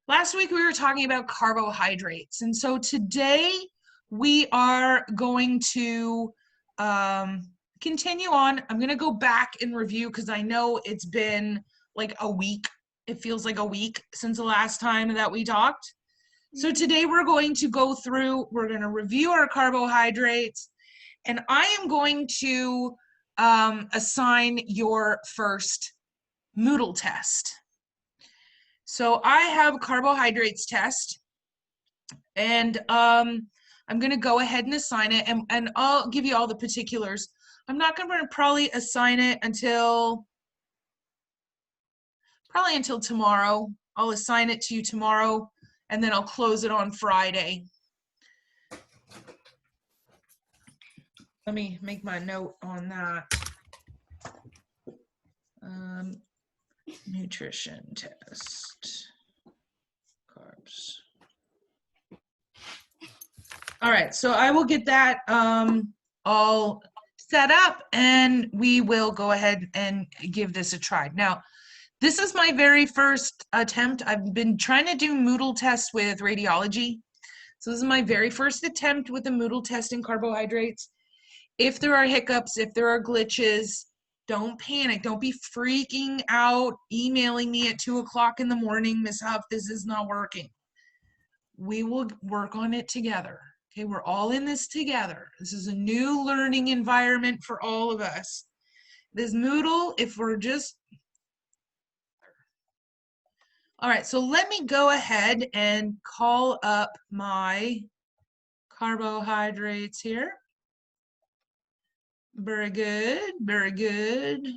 Last week we were talking about carbohydrates, and so today we are going to continue on. I'm going to go back and review because I know it's been like a week. It feels like a week since the last time that we talked. So today we're going to go through, we're going to review our carbohydrates, and I am going to assign your first Moodle test. So I have a carbohydrates test, and I'm going to go ahead and assign it, and I'll give you all the particulars. I'm not going to probably assign it until tomorrow. I'll assign it to you tomorrow, and then I'll close it on Friday. Let me make my note on that. Nutrition test, carbs. All right, so I will get that all set up, and we will go ahead and give this a try. Now, this is my very first attempt. I've been trying to do Moodle tests with radiology. So this is my very first attempt with a Moodle test in carbohydrates. If there are hiccups, if there are glitches, don't panic. Don't be freaking out, emailing me at 2 o'clock in the morning, Ms. Huff, this is not working. We will work on it together. Okay, we're all in this together. This is a new learning environment for all of us. This Moodle, if we're just... All right, so let me go ahead and call up my carbohydrates here. Very good, very good.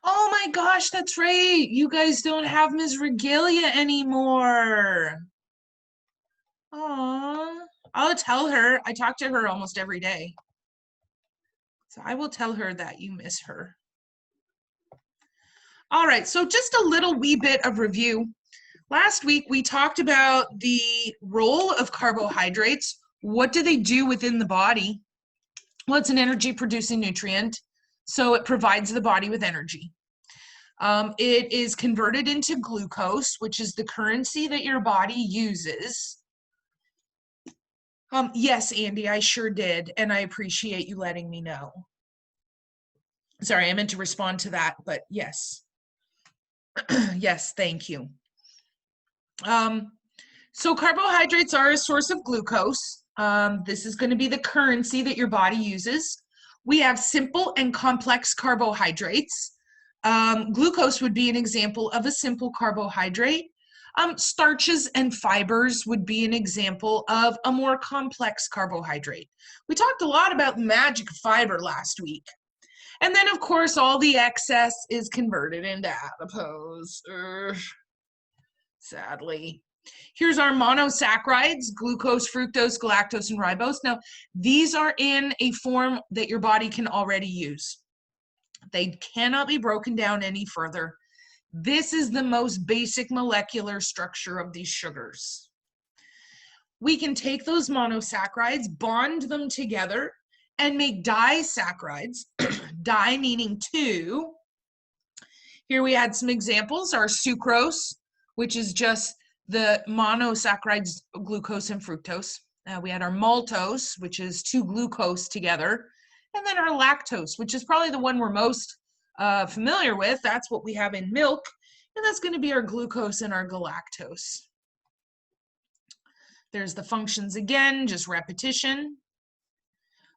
Oh my gosh, that's right. You guys don't have Ms. Regalia anymore. Aw, I'll tell her. I talk to her almost every day. So I will tell her that you miss her. All right, so just a little wee bit of review. Last week, we talked about the role of carbohydrates. What do they do within the body? Well, it's an energy-producing nutrient, so it provides the body with energy. It is converted into glucose, which is the currency that your body uses. Yes, Andy, I sure did, and I appreciate you letting me know. Sorry, I meant to respond to that, but yes. Yes, thank you. So carbohydrates are a source of glucose. This is going to be the currency that your body uses. We have simple and complex carbohydrates. Glucose would be an example of a simple carbohydrate. Starches and fibers would be an example of a more complex carbohydrate. We talked a lot about the magic of fiber last week. And then, of course, all the excess is converted into adipose. Sadly. Here's our monosaccharides, glucose, fructose, galactose, and ribose. Now, these are in a form that your body can already use. They cannot be broken down any further. This is the most basic molecular structure of these sugars. We can take those monosaccharides, bond them together, and make disaccharides. Di meaning two. Here we had some examples. Our sucrose, which is just the monosaccharides, glucose and fructose. We had our maltose, which is two glucose together. And then our lactose, which is probably the one we're most familiar with. That's what we have in milk. And that's going to be our glucose and our galactose. There's the functions again, just repetition.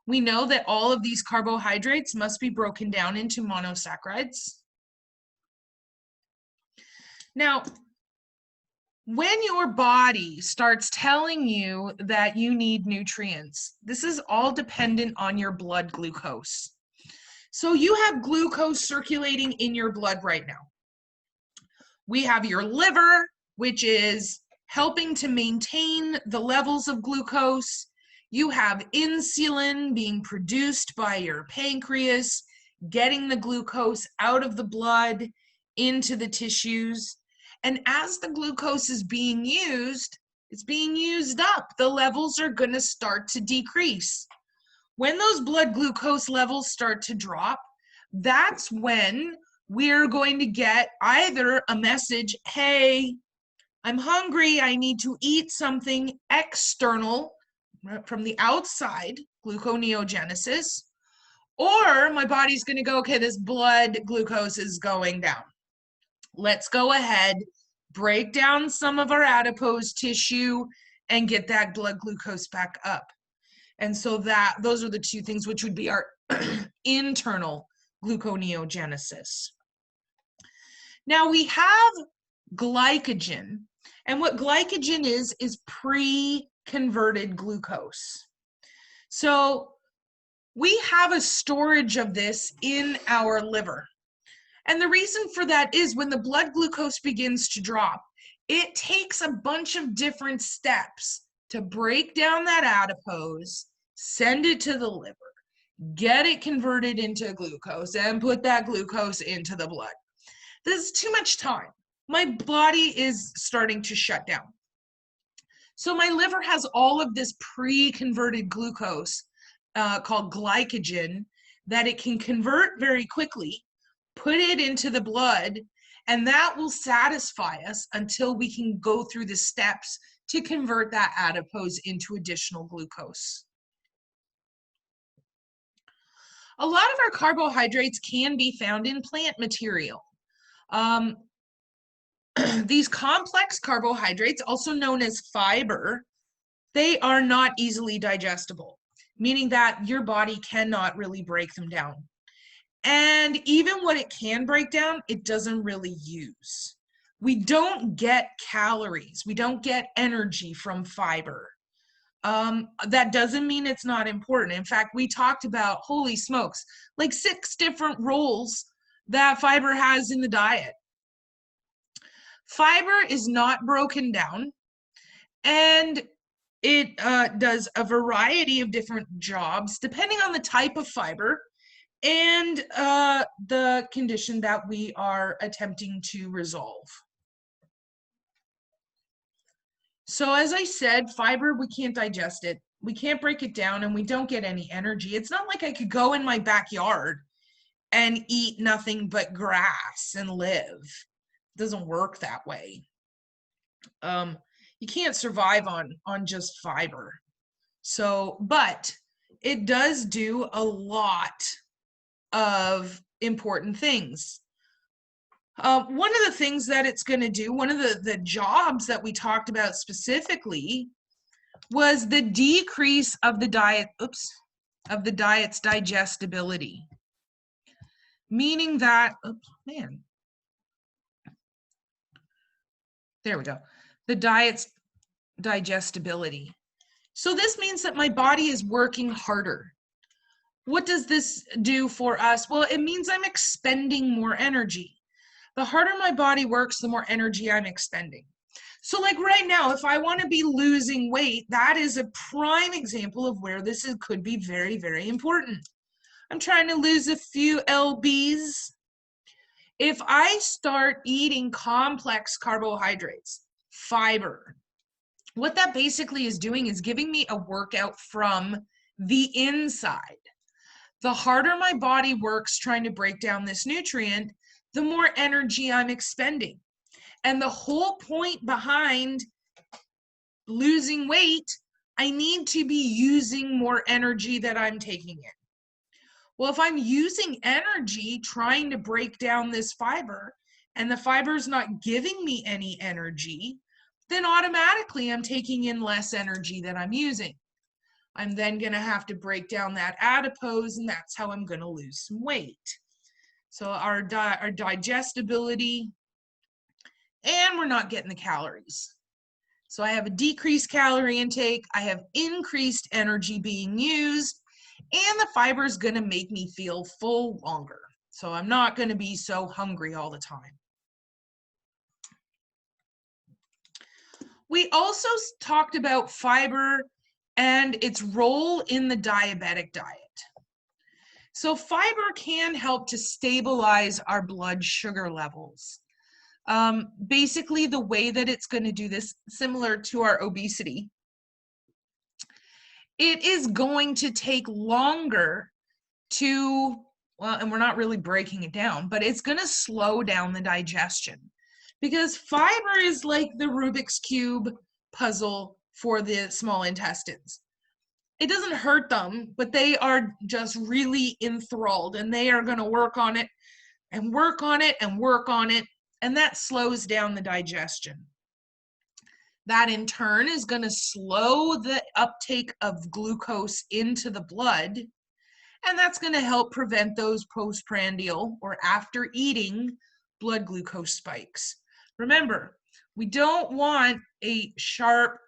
We know that all of these carbohydrates must be broken down into monosaccharides. Now, when your body starts telling you that you need nutrients, this is all dependent on your blood glucose. So you have glucose circulating in your blood right now. We have your liver, which is helping to maintain the levels of glucose. You have insulin being produced by your pancreas, getting the glucose out of the blood into the tissues. And as the glucose is being used, it's being used up. The levels are going to start to decrease. When those blood glucose levels start to drop, that's when we're going to get either a message, hey, I'm hungry, I need to eat something external from the outside, gluconeogenesis, or my body's going to go, okay, this blood glucose is going down. Let's go ahead, break down some of our adipose tissue and get that blood glucose back up. And so those are the two things, which would be our internal gluconeogenesis. Now we have glycogen, and what glycogen is pre-converted glucose. So we have a storage of this in our liver. And the reason for that is when the blood glucose begins to drop, it takes a bunch of different steps to break down that adipose, send it to the liver, get it converted into glucose, and put that glucose into the blood. This is too much time. My body is starting to shut down. So my liver has all of this pre-converted glucose called glycogen that it can convert very quickly, put it into the blood, and that will satisfy us until we can go through the steps to convert that adipose into additional glucose. A lot of our carbohydrates can be found in plant material. These complex carbohydrates, also known as fiber, they are not easily digestible, meaning that your body cannot really break them down. And even what it can break down, it doesn't really use. We don't get calories. We don't get energy from fiber. That doesn't mean it's not important. In fact, we talked about, holy smokes, like 6 different roles that fiber has in the diet. Fiber is not broken down, and it does a variety of different jobs depending on the type of fiber and the condition that we are attempting to resolve. So as I said, fiber, we can't digest it. We can't break it down, and we don't get any energy. It's not like I could go in my backyard and eat nothing but grass and live. It doesn't work that way. You can't survive on just fiber. So, but it does do a lot of important things. One of the things that it's going to do, one of the jobs that we talked about specifically, was the decrease of the diet's digestibility. Meaning that, there we go. The diet's digestibility. So this means that my body is working harder. What does this do for us? Well, it means I'm expending more energy. The harder my body works, the more energy I'm expending. So like right now, if I want to be losing weight, that is a prime example of where this could be very, very important. I'm trying to lose a few lbs. If I start eating complex carbohydrates, fiber, what that basically is doing is giving me a workout from the inside. The harder my body works trying to break down this nutrient, the more energy I'm expending. And the whole point behind losing weight, I need to be using more energy that I'm taking in. Well, if I'm using energy trying to break down this fiber and the fiber is not giving me any energy, then automatically I'm taking in less energy than I'm using. I'm then going to have to break down that adipose, and that's how I'm going to lose some weight. So our digestibility, and we're not getting the calories. So I have a decreased calorie intake, I have increased energy being used, and the fiber is going to make me feel full longer. So I'm not going to be so hungry all the time. We also talked about fiber and its role in the diabetic diet. So fiber can help to stabilize our blood sugar levels. Basically, the way that it's going to do this, similar to our obesity, it is going to take longer to well, and we're not really breaking it down, but it's going to slow down the digestion because fiber is like the Rubik's Cube puzzle for the small intestines. It doesn't hurt them, but they are just really enthralled and they are going to work on it and work on it and work on it, and that slows down the digestion. That in turn is going to slow the uptake of glucose into the blood, and that's going to help prevent those postprandial or after eating blood glucose spikes. Remember, we don't want a sharp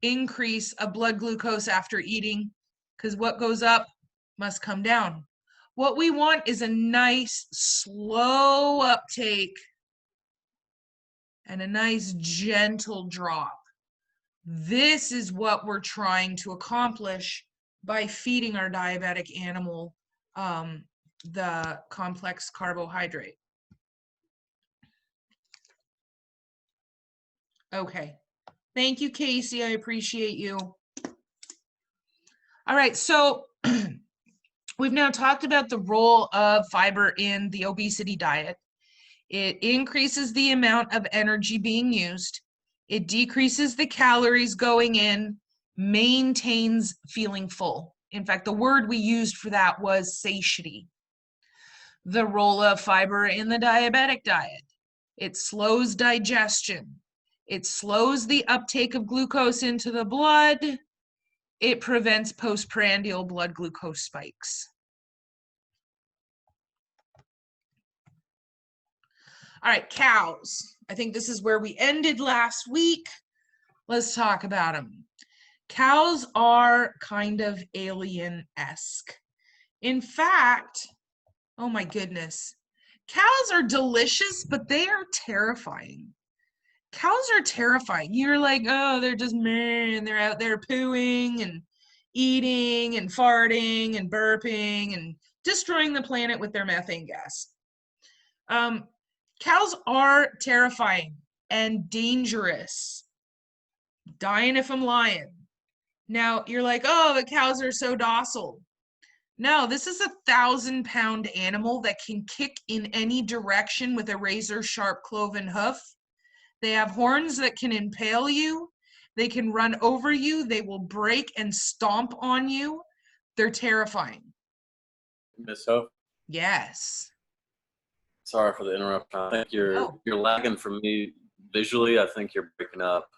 increase of blood glucose after eating, because what goes up must come down. What we want is a nice slow uptake and a nice gentle drop. This is what we're trying to accomplish by feeding our diabetic animal the complex carbohydrate. Okay. Thank you, Casey. I appreciate you. All right, so we've now talked about the role of fiber in the obesity diet. It increases the amount of energy being used. It decreases the calories going in, maintains feeling full. In fact, the word we used for that was satiety. The role of fiber in the diabetic diet. It slows digestion. It slows the uptake of glucose into the blood. It prevents postprandial blood glucose spikes. All right, cows. I think this is where we ended last week. Let's talk about them. Cows are kind of alien-esque. In fact, oh my goodness, cows are delicious, but they are terrifying. Cows are terrifying. You're like, oh, they're just meh, and they're out there pooing and eating and farting and burping and destroying the planet with their methane gas. Cows are terrifying and dangerous. Dying if I'm lying. Now, you're like, oh, the cows are so docile. No, this is a 1,000-pound animal that can kick in any direction with a razor-sharp cloven hoof. They have horns that can impale you. They can run over you. They will break and stomp on you. They're terrifying. Miss Hope? Yes. Sorry for the interruption. I think you're lagging for me visually. I think you're breaking up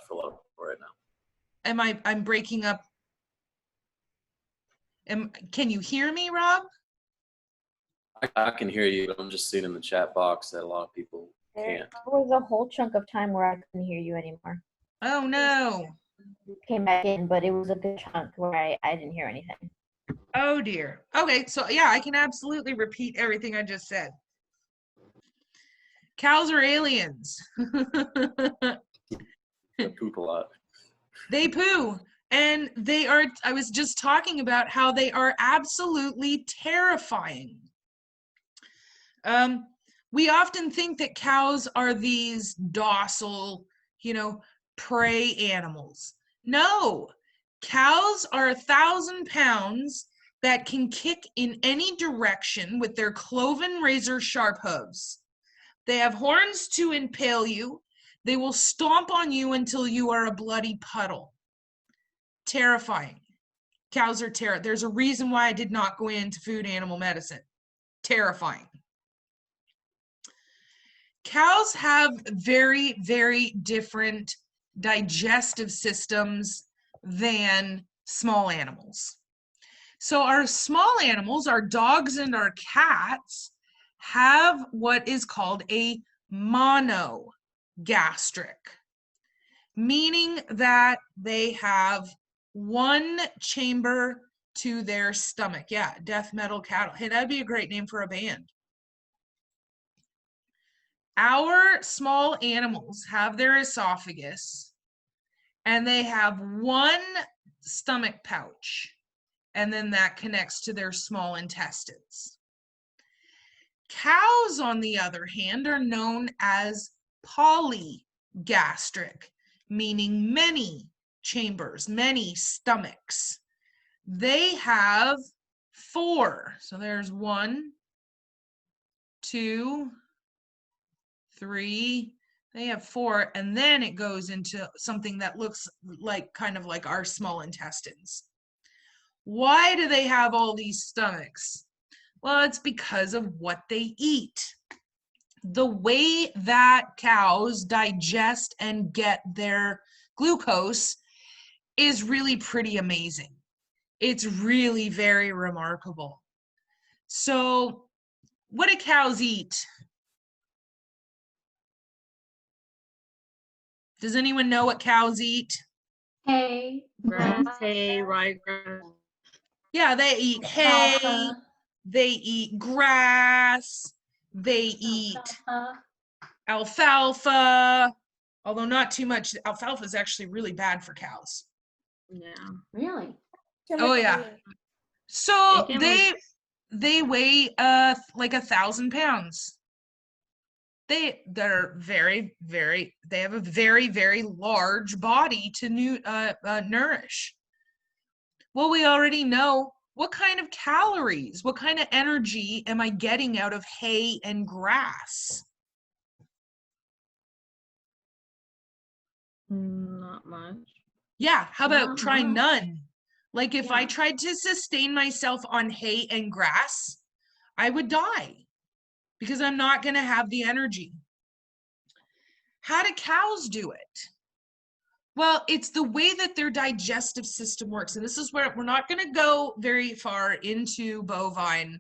for a little right now. I'm breaking up. Can you hear me, Rob? I can hear you, but I'm just seeing in the chat box that a lot of people can't. There was a whole chunk of time where I couldn't hear you anymore. Oh, no. Came back in, but it was a good chunk where I didn't hear anything. Oh, dear. Okay, so yeah, I can absolutely repeat everything I just said. Cows are aliens. They poop a lot. They poo. And they are, I was just talking about how they are absolutely terrifying. We often think that cows are these docile, prey animals. No, cows are 1,000 pounds that can kick in any direction with their cloven razor-sharp hooves. They have horns to impale you. They will stomp on you until you are a bloody puddle. Terrifying. Cows are terrifying. There's a reason why I did not go into food animal medicine. Terrifying. Cows have very, very different digestive systems than small animals. So our small animals, our dogs and our cats, have what is called a monogastric, meaning that they have one chamber to their stomach. Yeah, death metal cattle. Hey, that'd be a great name for a band. Our small animals have their esophagus, and they have one stomach pouch, and then that connects to their small intestines. Cows, on the other hand, are known as polygastric, meaning many chambers, many stomachs. They have 4. So there's 1, 2, 3. They have 4, and then it goes into something that looks like kind of like our small intestines. Why do they have all these stomachs? Well, it's because of what they eat. The way that cows digest and get their glucose is really pretty amazing. It's really very remarkable. So, what do cows eat? Does anyone know what cows eat? Hay, Grass, grass, hay, ryegrass. Yeah, they eat hay, alfalfa, they eat grass, they eat alfalfa. alfalfa, although not too much. Alfalfa is actually really bad for cows. Yeah. Really? Oh yeah. So They can they weigh like 1,000 pounds. They're very, very, they have a very, very large body to nourish. Well, we already know what kind of calories, what kind of energy am I getting out of hay and grass? Not much. Yeah, how about Not try much. none? Like if I Yeah. tried to sustain myself on hay and grass, I would die because I'm not going to have the energy. How do cows do it? Well, it's the way that their digestive system works. And this is where we're not going to go very far into bovine,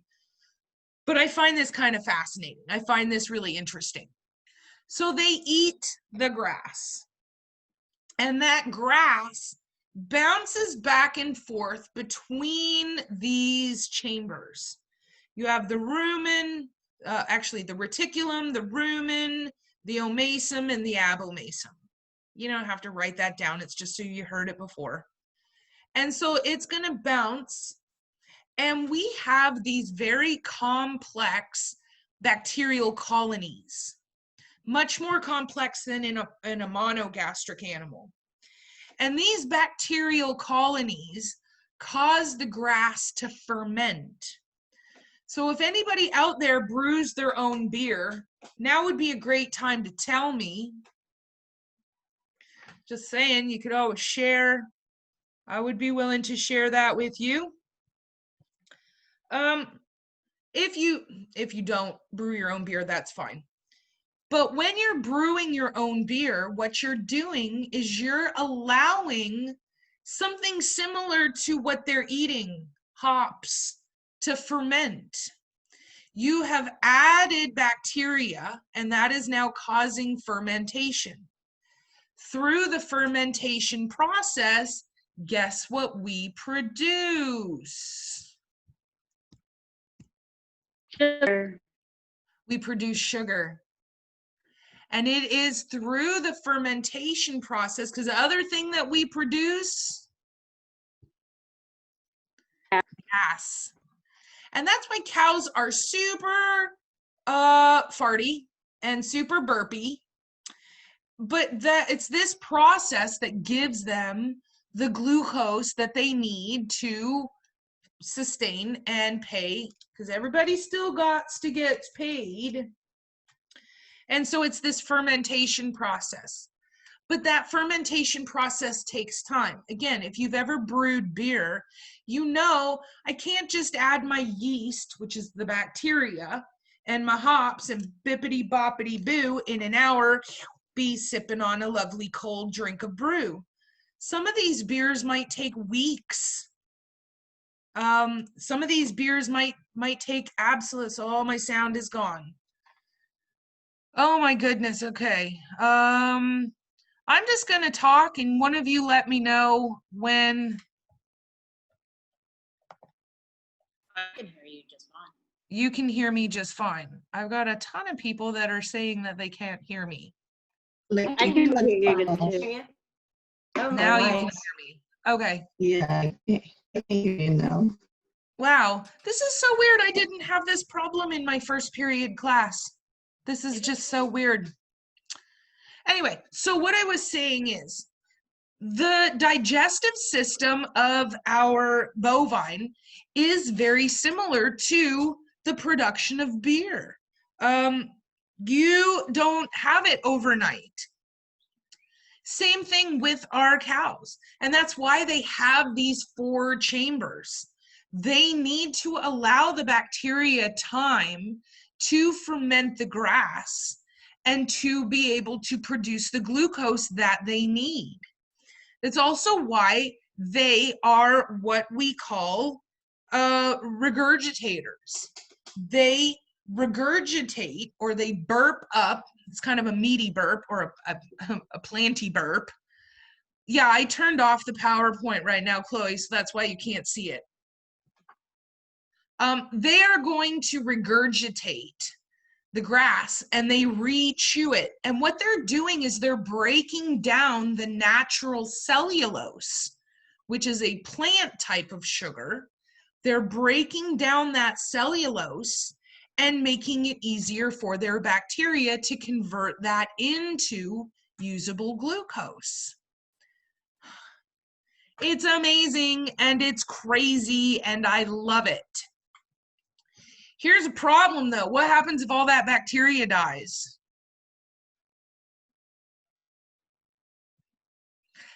but I find this kind of fascinating. I find this really interesting. So they eat the grass, and that grass bounces back and forth between these chambers. You have the rumen, actually the reticulum, the rumen, the omasum, and the abomasum. You don't have to write that down. It's just so you heard it before. And so it's going to bounce. And we have these very complex bacterial colonies, much more complex than in a monogastric animal. And these bacterial colonies cause the grass to ferment. So if anybody out there brews their own beer, now would be a great time to tell me. Just saying, you could always share. I would be willing to share that with you. If you don't brew your own beer, that's fine. But when you're brewing your own beer, what you're doing is you're allowing something similar to what they're eating, hops, to ferment. You have added bacteria, and that is now causing fermentation. Through the fermentation process, guess what we produce? Sugar. We produce sugar. And it is through the fermentation process, because the other thing that we produce, gas. And that's why cows are super farty and super burpy. But it's this process that gives them the glucose that they need to sustain and pay, because everybody still got to get paid. And so it's this fermentation process. But that fermentation process takes time. Again, if you've ever brewed beer, you know I can't just add my yeast, which is the bacteria, and my hops and bippity boppity boo in an hour be sipping on a lovely cold drink of brew. Some of these beers might take weeks. Some of these beers might take absolute. Oh, my sound is gone. Oh my goodness. Okay. I'm just going to talk, and one of you let me know when. I can hear you just fine. You can hear me just fine. I've got a ton of people that are saying that they can't hear me. I can hear you good too. Oh, Now you can nice. hear me. Okay. Yeah, I can hear you now. Wow. This is so weird. I didn't have this problem in my first period class. This is just so weird. Anyway, so what I was saying is the digestive system of our bovine is very similar to the production of beer. You don't have it overnight. Same thing with our cows. And that's why they have these 4 chambers. They need to allow the bacteria time to ferment the grass and to be able to produce the glucose that they need. It's also why they are what we call regurgitators. They regurgitate, or they burp up. It's kind of a meaty burp, or a planty burp. Yeah, I turned off the PowerPoint right now, Chloe, so that's why you can't see it. They are going to regurgitate the grass and they re-chew it. And what they're doing is they're breaking down the natural cellulose, which is a plant type of sugar. They're breaking down that cellulose and making it easier for their bacteria to convert that into usable glucose. It's amazing and it's crazy and I love it. Here's a problem though. What happens if all that bacteria dies?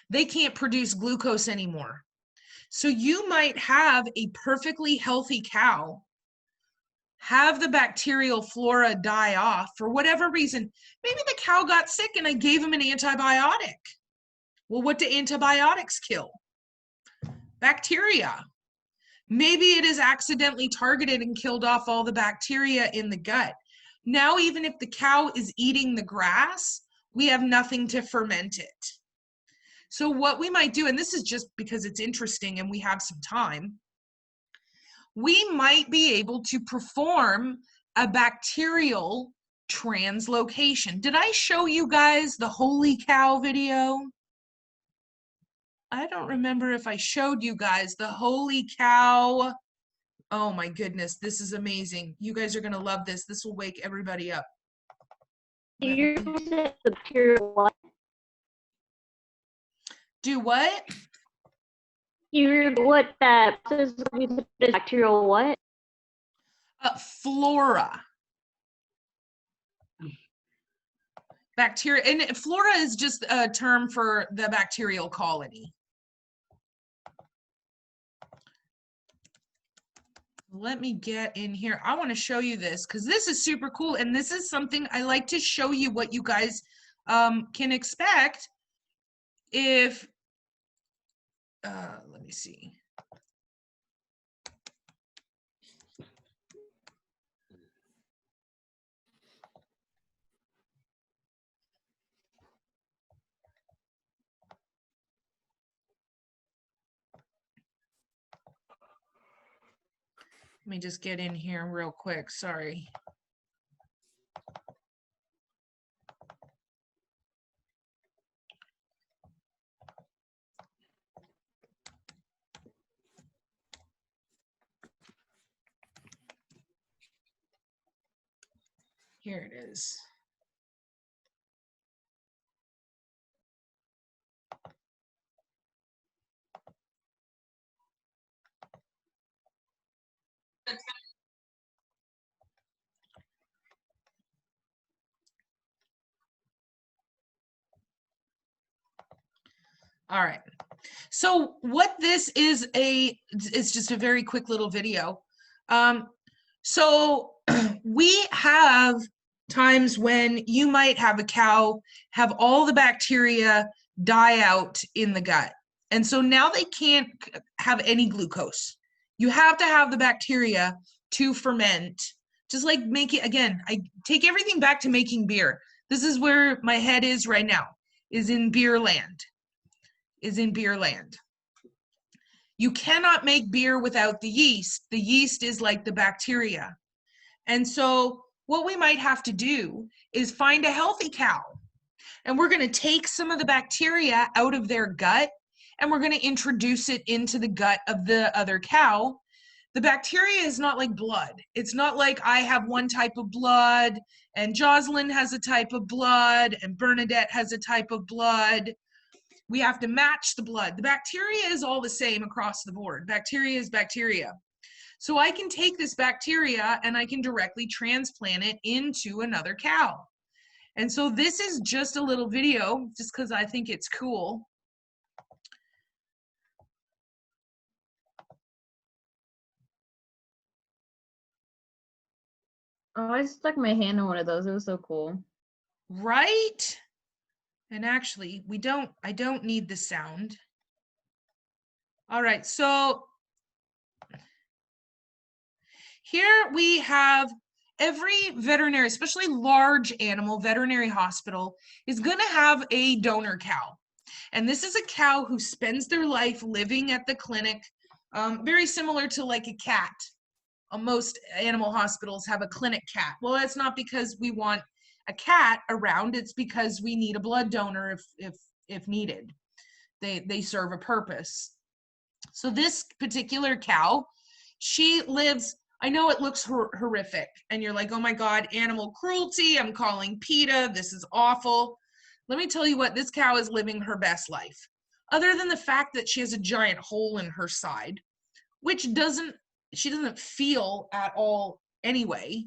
They can't produce glucose anymore. So you might have a perfectly healthy cow, have the bacterial flora die off for whatever reason. Maybe the cow got sick and I gave him an antibiotic. Well, what do antibiotics kill? Bacteria. Maybe it is accidentally targeted and killed off all the bacteria in the gut. Now, even if the cow is eating the grass, we have nothing to ferment it. So what we might do, and this is just because it's interesting and we have some time, we might be able to perform a bacterial translocation. Did I show you guys the holy cow video? I don't remember if I showed you guys the holy cow. Oh my goodness, this is amazing. You guys are gonna love this. This will wake everybody up. You said the pure what? Do what? What that is bacterial what? Flora. Bacteria, and flora is just a term for the bacterial colony. Let me get in here. I want to show you this because this is super cool. And this is something I like to show you what you guys can expect if, let me see. Let me just get in here real quick. Sorry. Here it is. All right. So what this is it's just a very quick little video. So we have times when you might have a cow have all the bacteria die out in the gut. And so now they can't have any glucose. You have to have the bacteria to ferment. Just like make it, again, I take everything back to making beer. This is where my head is right now, is in beer land. You cannot make beer without the yeast. The yeast is like the bacteria. And so what we might have to do is find a healthy cow. And we're going to take some of the bacteria out of their gut and we're going to introduce it into the gut of the other cow. The bacteria is not like blood. It's not like I have one type of blood and Jocelyn has a type of blood and Bernadette has a type of blood. We have to match the blood. The bacteria is all the same across the board. Bacteria is bacteria. So I can take this bacteria and I can directly transplant it into another cow. And so this is just a little video just because I think it's cool. Oh, I stuck my hand in one of those. It was so cool. Right? And actually, I don't need the sound. All right, so here we have every veterinary, especially large animal veterinary hospital, is going to have a donor cow. And this is a cow who spends their life living at the clinic, very similar to like a cat. Most animal hospitals have a clinic cat. Well, that's not because we want a cat around. It's because we need a blood donor if needed. They serve a purpose. So this particular cow, she lives, I know it looks horrific, and you're like, oh my God, animal cruelty, I'm calling PETA, this is awful. Let me tell you what, this cow is living her best life. Other than the fact that she has a giant hole in her side, which she doesn't feel at all anyway,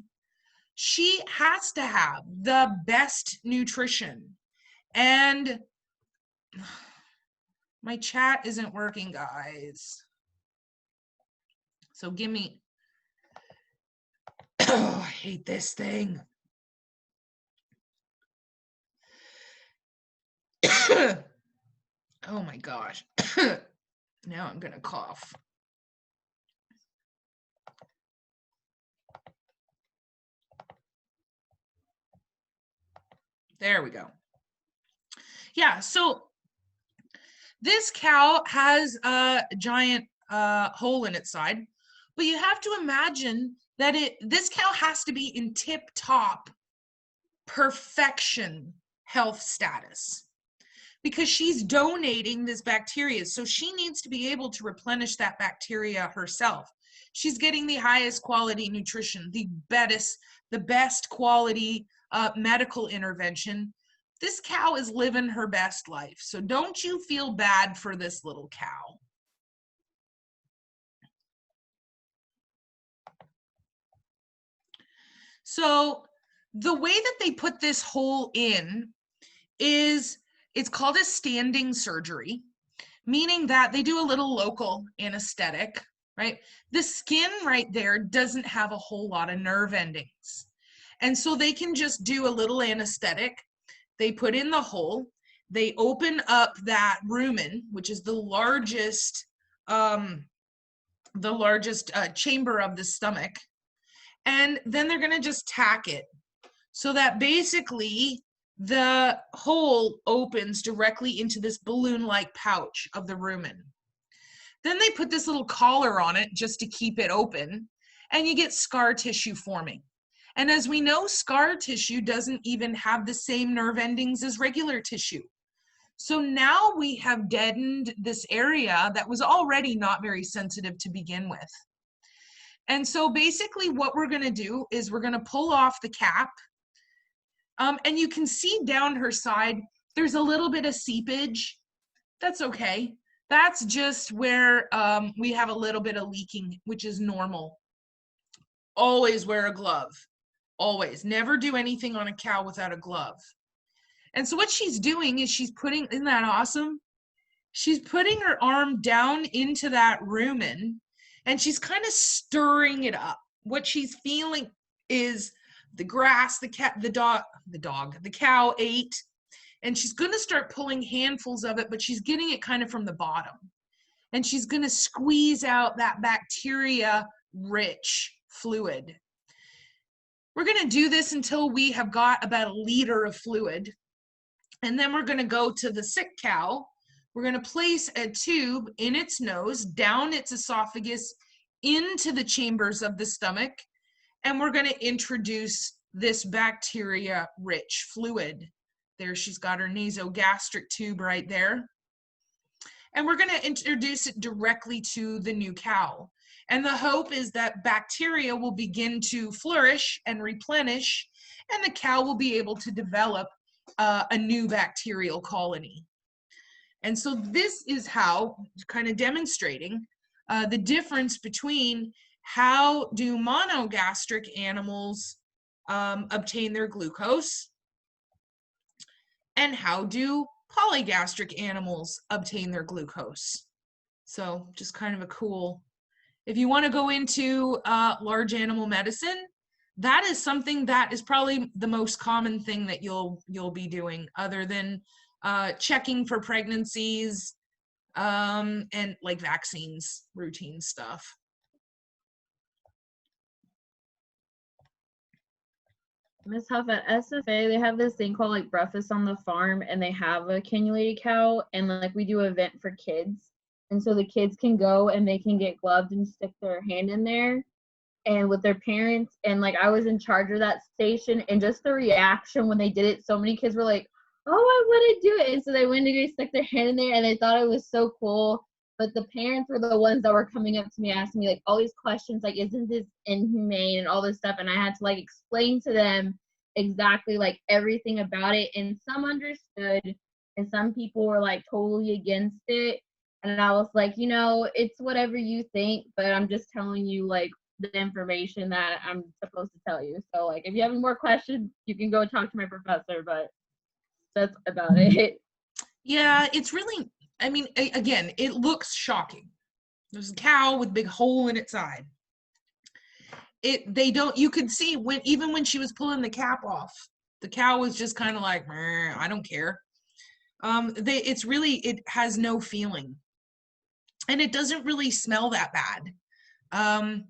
she has to have the best nutrition. And my chat isn't working, guys. So give me, oh, I hate this thing. Oh my gosh. Now I'm gonna cough. There we go. Yeah, so this cow has a giant hole in its side, but you have to imagine that this cow has to be in tip-top perfection health status because she's donating this bacteria. So she needs to be able to replenish that bacteria herself. She's getting the highest quality nutrition, the best quality medical intervention. This cow is living her best life. So don't you feel bad for this little cow. So the way that they put this hole in is it's called a standing surgery, meaning that they do a little local anesthetic, right? The skin right there doesn't have a whole lot of nerve endings. And so they can just do a little anesthetic. They put in the hole, they open up that rumen, which is the largest chamber of the stomach. And then they're gonna just tack it so that basically the hole opens directly into this balloon-like pouch of the rumen. Then they put this little collar on it just to keep it open, and you get scar tissue forming. And as we know, scar tissue doesn't even have the same nerve endings as regular tissue. So now we have deadened this area that was already not very sensitive to begin with. And so basically what we're going to do is we're going to pull off the cap. And you can see down her side, there's a little bit of seepage. That's okay. That's just where we have a little bit of leaking, which is normal. Always wear a glove. Always. Never do anything on a cow without a glove. And so what she's doing is she's putting, isn't that awesome? She's putting her arm down into that rumen and she's kind of stirring it up. What she's feeling is the grass the cow ate, and she's going to start pulling handfuls of it, but she's getting it kind of from the bottom. And she's going to squeeze out that bacteria-rich fluid. We're going to do this until we have got about 1 liter of fluid. And then we're going to go to the sick cow. We're going to place a tube in its nose, down its esophagus, into the chambers of the stomach. And we're going to introduce this bacteria-rich fluid. There, she's got her nasogastric tube right there. And we're going to introduce it directly to the new cow. And the hope is that bacteria will begin to flourish and replenish, and the cow will be able to develop a new bacterial colony. And so this is how, kind of demonstrating the difference between how do monogastric animals obtain their glucose? And how do polygastric animals obtain their glucose? So just kind of a cool, if you want to go into large animal medicine, that is something that is probably the most common thing that you'll be doing, other than checking for pregnancies and like vaccines, routine stuff. Miss Huff, at SFA, they have this thing called like Breakfast on the Farm, and they have a cannulated cow, and like we do an event for kids. And so the kids can go and they can get gloved and stick their hand in there and with their parents. And like I was in charge of that station, and just the reaction when they did it, so many kids were like, oh, I want to do it. And so they went to go stick their hand in there, and they thought it was so cool. But the parents were the ones that were coming up to me asking me like all these questions, like, isn't this inhumane and all this stuff? And I had to like explain to them exactly like everything about it. And some understood and some people were like totally against it. And I was like, you know, it's whatever you think, but I'm just telling you like the information that I'm supposed to tell you. So like if you have any more questions, you can go talk to my professor, but that's about it. Yeah, it's really, I mean, again, it looks shocking. There's a cow with a big hole in its side. You could see even when she was pulling the cap off, the cow was just kind of like, I don't care. It has no feeling. And it doesn't really smell that bad.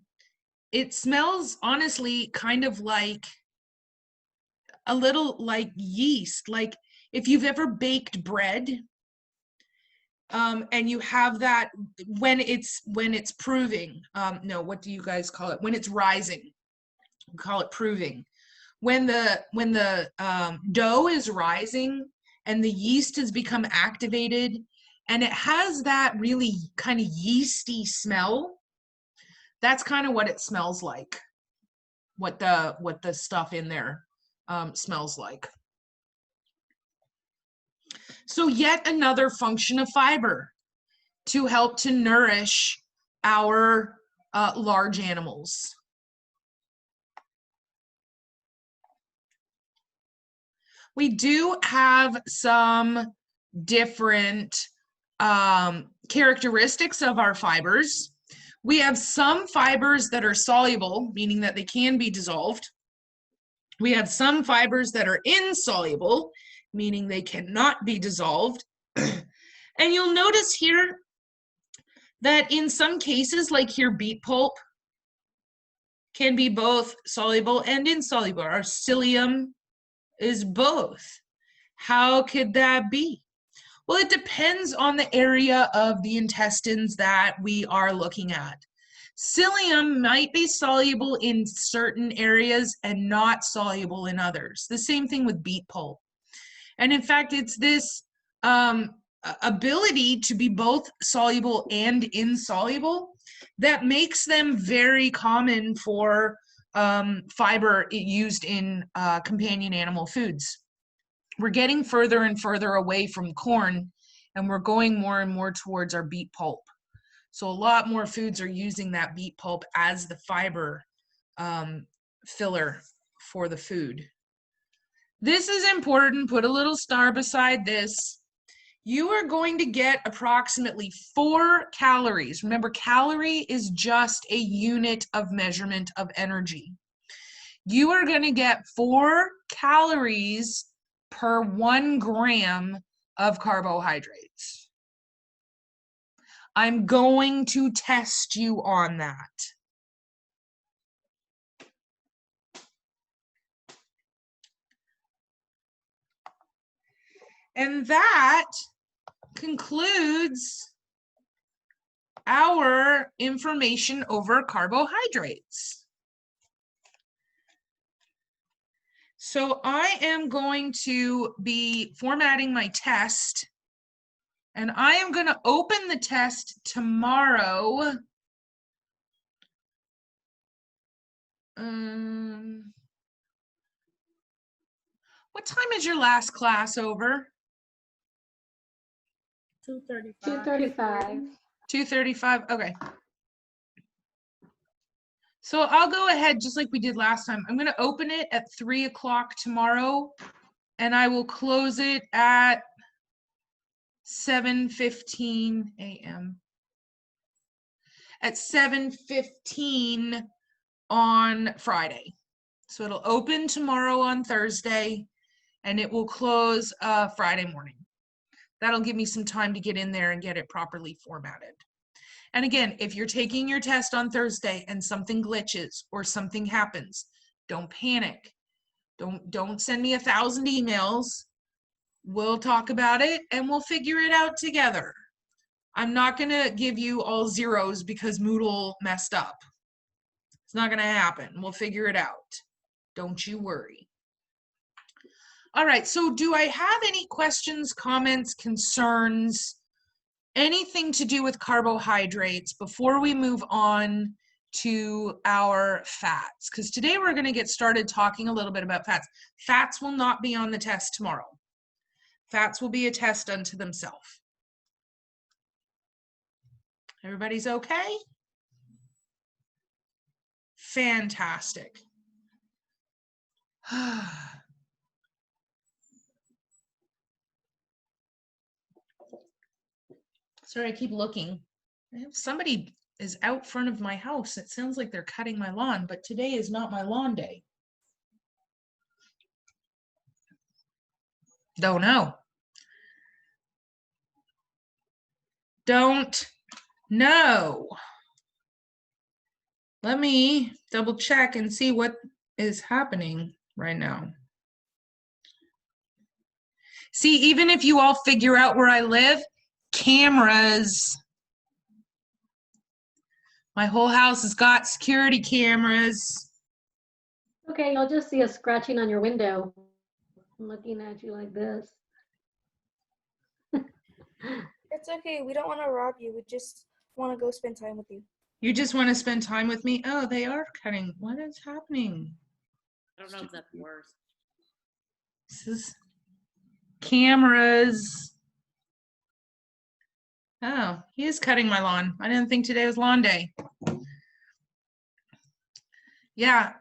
It smells honestly kind of like a little like yeast, like if you've ever baked bread, and you have that when it's proving, no, what do you guys call it? When it's rising, we call it proving. When the dough is rising and the yeast has become activated and it has that really kind of yeasty smell, that's kind of what it smells like, what the stuff in there smells like. So yet another function of fiber to help to nourish our large animals. We do have some different characteristics of our fibers. We have some fibers that are soluble, meaning that they can be dissolved. We have some fibers that are insoluble, meaning they cannot be dissolved. And you'll notice here that in some cases, like here, beet pulp can be both soluble and insoluble. Our psyllium is both. How could that be? Well, it depends on the area of the intestines that we are looking at. Psyllium might be soluble in certain areas and not soluble in others. The same thing with beet pulp. And in fact, it's this ability to be both soluble and insoluble that makes them very common for fiber used in companion animal foods. We're getting further and further away from corn, and we're going more and more towards our beet pulp. So a lot more foods are using that beet pulp as the fiber filler for the food. This is important. Put a little star beside this. You are going to get approximately 4 calories. Remember, calorie is just a unit of measurement of energy. You are going to get 4 calories per 1 gram of carbohydrates. I'm going to test you on that. And that concludes our information over carbohydrates. So I am going to be formatting my test, and I am going to open the test tomorrow. What time is your last class over? 2:35. 2:35. Okay. So I'll go ahead just like we did last time. I'm going to open it at 3 o'clock tomorrow, and I will close it at 7:15 a.m. At 7:15 on Friday. So it'll open tomorrow on Thursday, and it will close Friday morning. That'll give me some time to get in there and get it properly formatted. And again, if you're taking your test on Thursday and something glitches or something happens, don't panic. Don't send me 1,000 emails. We'll talk about it and we'll figure it out together. I'm not going to give you all zeros because Moodle messed up. It's not going to happen. We'll figure it out. Don't you worry. All right, so do I have any questions, comments, concerns, anything to do with carbohydrates before we move on to our fats? Because today we're going to get started talking a little bit about fats. Fats will not be on the test tomorrow. Fats will be a test unto themselves. Everybody's okay? Fantastic. Sorry, I keep looking. Somebody is out front of my house. It sounds like they're cutting my lawn, but today is not my lawn day. Don't know. Don't know. Let me double check and see what is happening right now. See, even if you all figure out where I live, cameras. My whole house has got security cameras. Okay, I'll just see a scratching on your window. I'm looking at you like this. It's okay. We don't want to rob you. We just want to go spend time with you. You just want to spend time with me? Oh, they are cutting. What is happening? I don't know if that's worse. This is cameras. Oh, he is cutting my lawn. I didn't think today was lawn day. Yeah.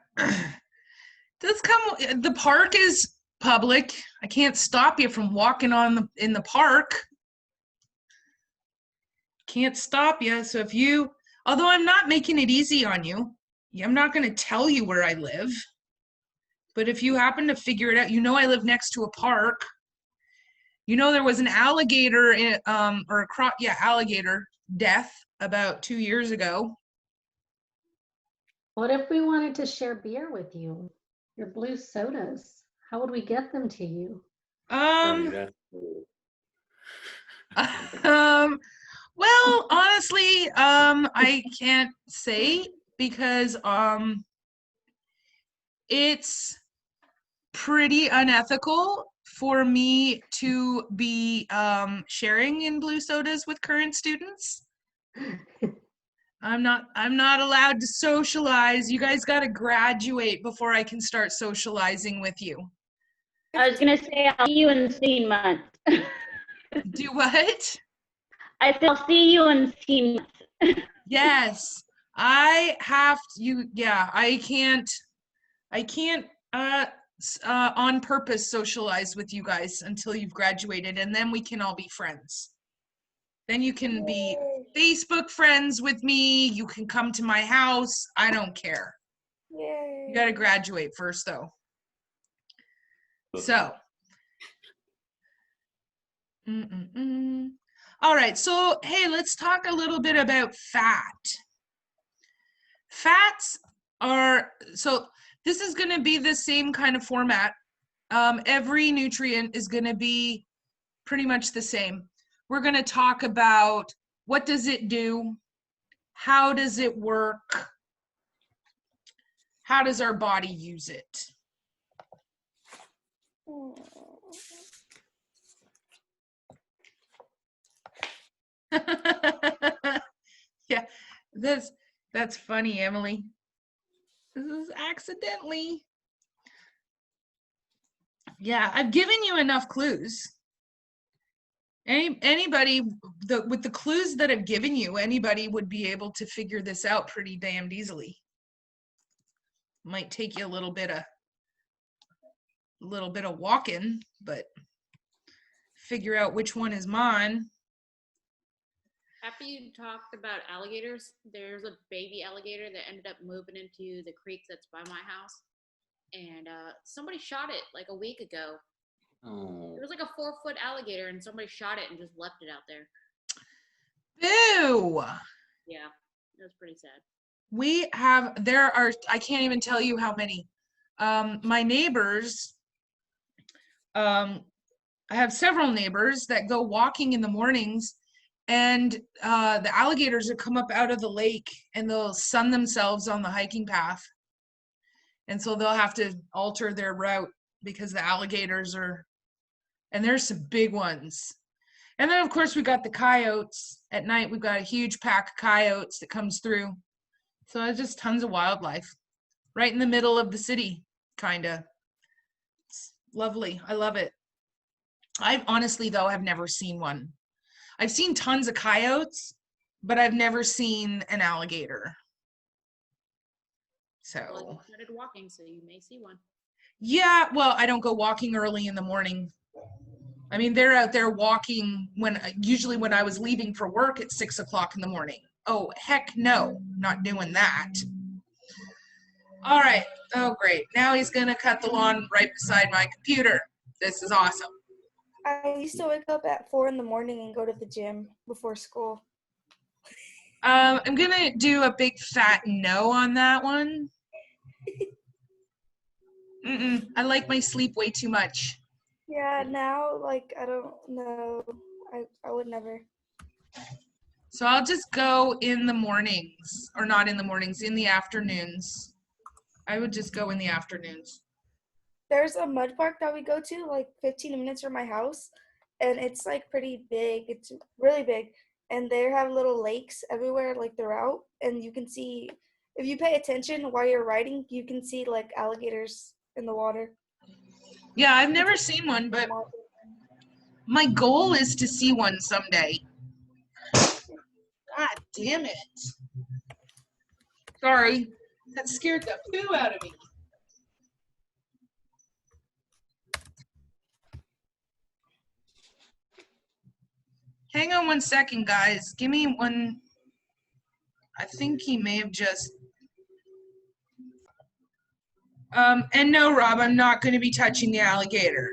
The park is public. I can't stop you from walking in the park. Can't stop you. So if you, although I'm not making it easy on you, I'm not going to tell you where I live. But if you happen to figure it out, I live next to a park. There was an alligator alligator death about 2 years ago. What if we wanted to share beer with you? Your blue sodas. How would we get them to you? Well, honestly, I can't say because it's pretty unethical for me to be sharing in blue sodas with current students. I'm not allowed to socialize. You guys got to graduate before I can start socializing with you. I was gonna say I'll see you in 16 months. Do what? I said I'll see you in 16 months. Yes, I have to. Yeah, I can't on purpose socialize with you guys until you've graduated, and then we can all be friends. Then you can be Facebook friends with me. You can come to my house. I don't care. Yay. You got to graduate first, though. So. All right. So, hey, let's talk a little bit about fat. Fats are, so this is going to be the same kind of format. Every nutrient is going to be pretty much the same. We're going to talk about what does it do? How does it work? How does our body use it? Yeah, that's funny, Emily. This is accidentally. Yeah, I've given you enough clues. Anybody with the clues that I've given you, anybody would be able to figure this out pretty damned easily. Might take you a little bit of walking, but figure out which one is mine. After you talked about alligators, there's a baby alligator that ended up moving into the creek that's by my house. And somebody shot it like a week ago. Oh. It was like a 4-foot alligator, and somebody shot it and just left it out there. Boo! Yeah, it was pretty sad. I can't even tell you how many. My neighbors, I have several neighbors that go walking in the mornings, and the alligators will come up out of the lake and they'll sun themselves on the hiking path. And so they'll have to alter their route because the alligators and there's some big ones. And then, of course, we got the coyotes. At night, we've got a huge pack of coyotes that comes through. So it's just tons of wildlife right in the middle of the city, kind of. It's lovely. I love it. I honestly, though, have never seen one. I've seen tons of coyotes, but I've never seen an alligator. So. Well, I started walking, so you may see one. Yeah, well, I don't go walking early in the morning. I mean, they're out there walking usually when I was leaving for work at 6 o'clock in the morning. Oh, heck no, not doing that. All right. Oh, great. Now he's going to cut the lawn right beside my computer. This is awesome. I used to wake up at 4 in the morning and go to the gym before school. I'm going to do a big fat no on that one. I like my sleep way too much. Yeah, now, like, I don't know. I would never. So I'll just go in the mornings, or not in the mornings, in the afternoons. I would just go in the afternoons. There's a mud park that we go to, like 15 minutes from my house, and it's like pretty big. It's really big, and they have little lakes everywhere, like throughout, and you can see, if you pay attention while you're riding, you can see like alligators in the water. Yeah, I've never seen one, but my goal is to see one someday. God damn it. Sorry, that scared the poo out of me. Hang on 1 second, guys. Give me one. I think he may have just. And no, Rob, I'm not going to be touching the alligator.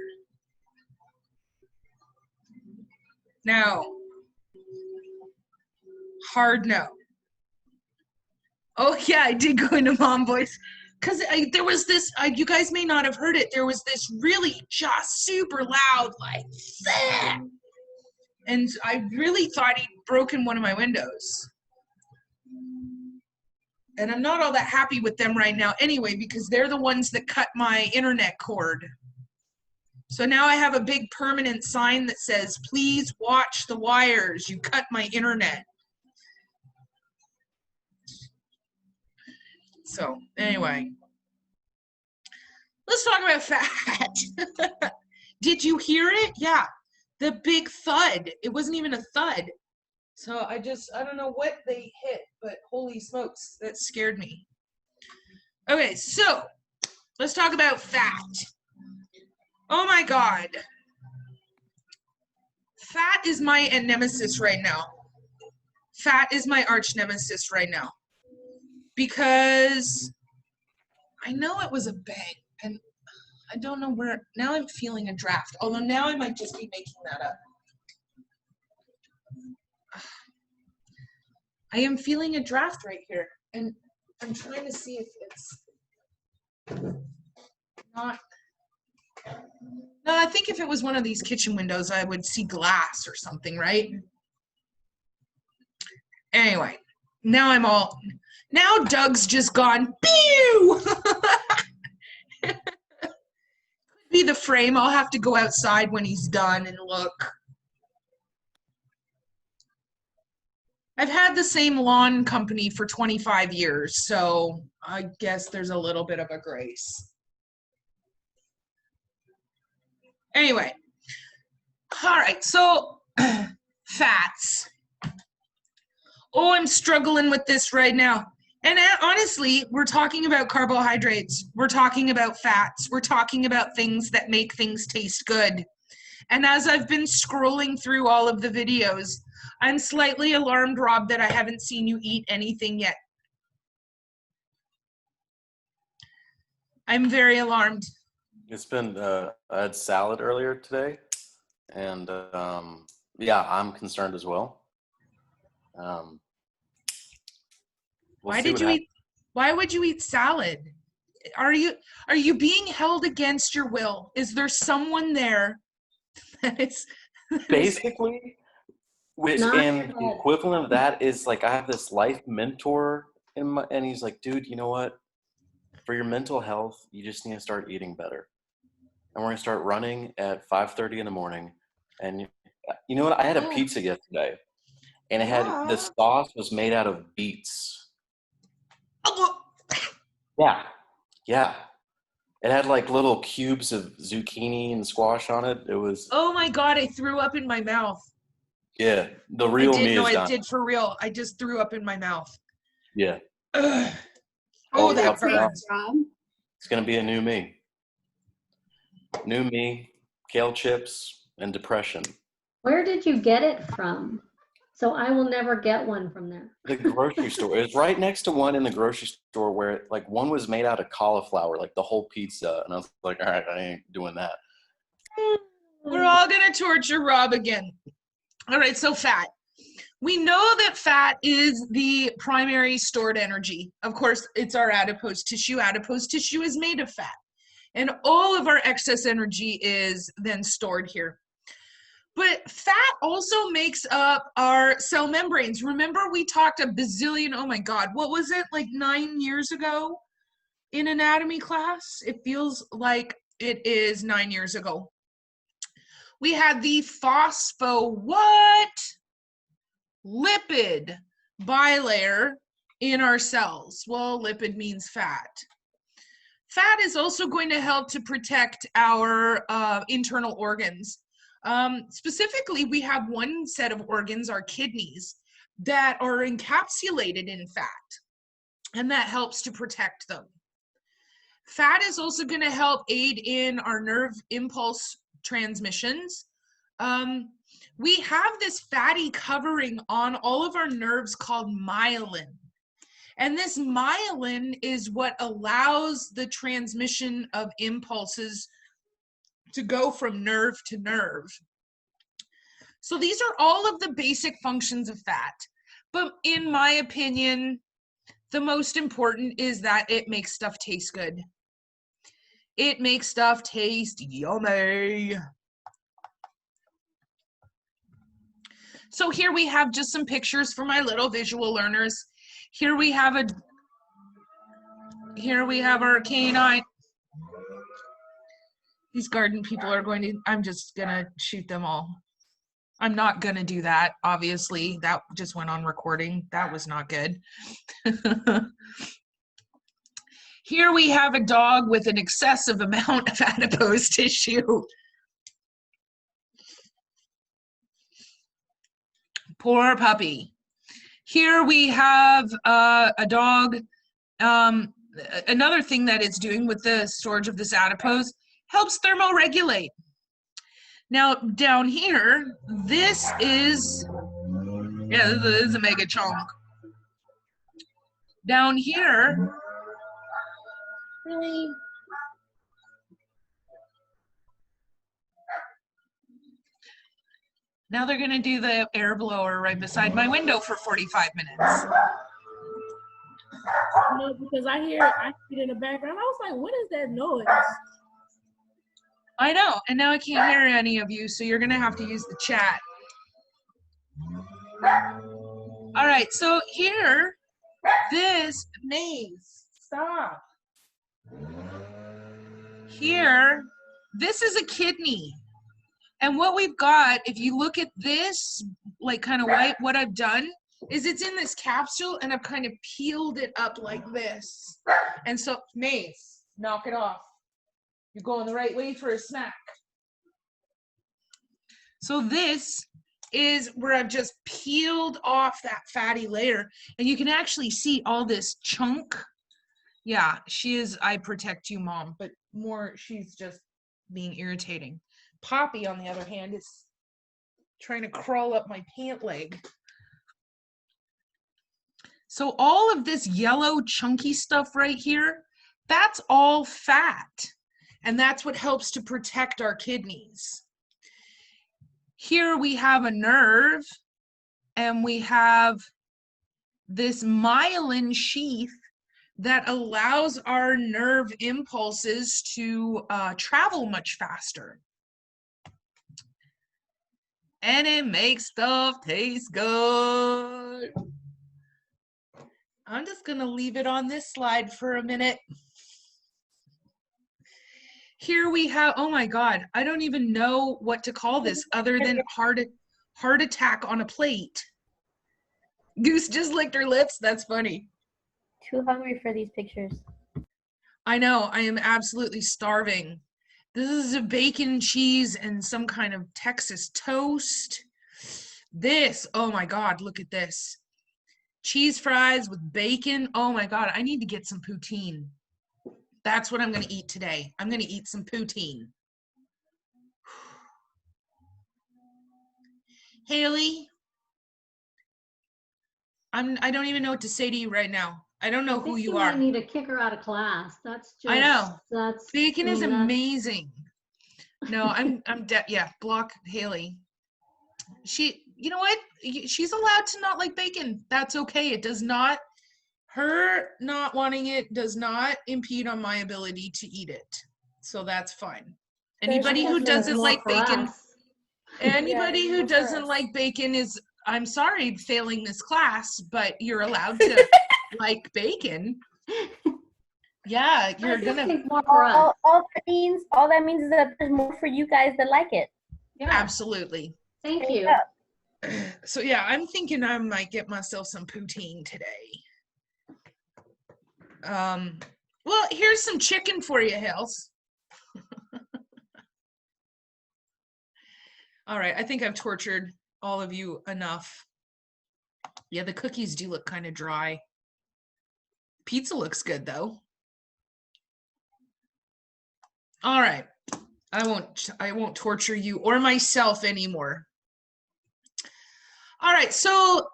No. Hard no. Oh, yeah, I did go into mom voice. Because there was this, you guys may not have heard it, there was this really just super loud, like, Zah! And I really thought he'd broken one of my windows. And I'm not all that happy with them right now anyway, because they're the ones that cut my internet cord. So now I have a big permanent sign that says, please watch the wires, you cut my internet. So anyway, let's talk about fat. Did you hear it? Yeah, the big thud. It wasn't even a thud. So I don't know what they hit, but holy smokes, that scared me. Okay, so let's talk about fat. Oh my God. Fat is my nemesis right now. Fat is my arch nemesis right now. Because I know it was a bang, and I don't know where, now I'm feeling a draft, although now I might just be making that up. I am feeling a draft right here, and I'm trying to see if it's not. No, I think if it was one of these kitchen windows, I would see glass or something, right? Anyway, now Doug's just gone, pew! Could be the frame. I'll have to go outside when he's done and look. I've had the same lawn company for 25 years, so I guess there's a little bit of a grace. Anyway, all right, so fats. Oh, I'm struggling with this right now. And honestly, we're talking about carbohydrates. We're talking about fats. We're talking about things that make things taste good. And as I've been scrolling through all of the videos, I'm slightly alarmed, Rob, that I haven't seen you eat anything yet. I'm very alarmed. It's been, I had salad earlier today, and yeah, I'm concerned as well. We'll Why see did what you happens. eat? Why would you eat salad? Are you being held against your will? Is there someone there that is Basically, which Not and the yet. equivalent of that is like I have this life mentor and he's like, dude, you know what? For your mental health, you just need to start eating better. And we're gonna start running at 5:30 in the morning. And you know what? I had a Oh. pizza yesterday, and it had the sauce was made out of beets. Oh, Yeah, yeah. It had like little cubes of zucchini and squash on it. It was oh my God, I threw up in my mouth. yeah. The I real did, me no, is I done. did for real. I just threw up in my mouth. Yeah. Ugh. Oh, Oh, that help me out. burns. It's gonna be a new me. New me, kale chips, and depression. Where did you get it from? So I will never get one from there. The grocery store. It was right next to one in the grocery store where like one was made out of cauliflower, like the whole pizza. And I was like, all right, I ain't doing that. We're all gonna torture Rob again. All right, so fat. We know that fat is the primary stored energy. Of course, it's our adipose tissue. Adipose tissue is made of fat. And all of our excess energy is then stored here. But fat also makes up our cell membranes. Remember we talked a bazillion, oh my God, what was it, like 9 years ago in anatomy class? It feels like it is 9 years ago. We had the lipid bilayer in our cells. Well, lipid means fat. Fat is also going to help to protect our internal organs. Specifically, we have one set of organs, our kidneys, that are encapsulated in fat, and that helps to protect them. Fat is also going to help aid in our nerve impulse transmissions. We have this fatty covering on all of our nerves called myelin. And this myelin is what allows the transmission of impulses to go from nerve to nerve. So these are all of the basic functions of fat. But in my opinion, the most important is that it makes stuff taste good. It makes stuff taste yummy. So here we have just some pictures for my little visual learners. Here we have our canine. These garden people are going to, I'm just gonna shoot them all. I'm not gonna do that, obviously. That just went on recording. That was not good. Here we have a dog with an excessive amount of adipose tissue. Poor puppy. Here we have a dog. Another thing that it's doing with the storage of this adipose helps thermoregulate. Now down here, this is a mega chunk. Down here, now they're gonna do the air blower right beside my window for 45 minutes. No, because I hear it in the background. I was like, what is that noise? I know, and now I can't hear any of you, so you're gonna have to use the chat. All right, so here, this maze, stop. Here, this is a kidney. And what we've got, if you look at this, like kind of white, what I've done is it's in this capsule and I've kind of peeled it up like this. And so, Mace, knock it off. You're going the right way for a snack. So this is where I've just peeled off that fatty layer, and you can actually see all this chunk. Yeah, she is I protect you mom, but more she's just being irritating. Poppy, on the other hand, is trying to crawl up my pant leg. So all of this yellow chunky stuff right here, that's all fat. And that's what helps to protect our kidneys. Here we have a nerve, and we have this myelin sheath that allows our nerve impulses to travel much faster. And it makes stuff taste good. I'm just gonna leave it on this slide for a minute. Here we have, oh my God, I don't even know what to call this other than heart attack on a plate. Goose just licked her lips. That's funny. Too hungry for these pictures. I know, I am absolutely starving. This is a bacon, cheese, and some kind of Texas toast. This, oh my God, look at this. Cheese fries with bacon. Oh my God, I need to get some poutine. That's what I'm going to eat today. I'm going to eat some poutine. Haley, I don't even know what to say to you right now. I don't know who you are. I need to kick her out of class. That's just. I know. That's Bacon is that's- amazing. No, yeah, block Haley. You know what? She's allowed to not like bacon. That's okay. It does not, her not wanting it does not impede on my ability to eat it. So that's fine. Anybody who doesn't like bacon, anybody who doesn't like bacon is, I'm sorry, failing this class, but you're allowed to like bacon. Yeah, you're gonna. All that means is that there's more for you guys that like it. Yeah. Absolutely. Thank you. So yeah, I'm thinking I might get myself some poutine today. Well, here's some chicken for you, Hales. All right, I think I've tortured all of you enough. Yeah, the cookies do look kind of dry. Pizza looks good though. All right, I won't torture you or myself anymore. All right, so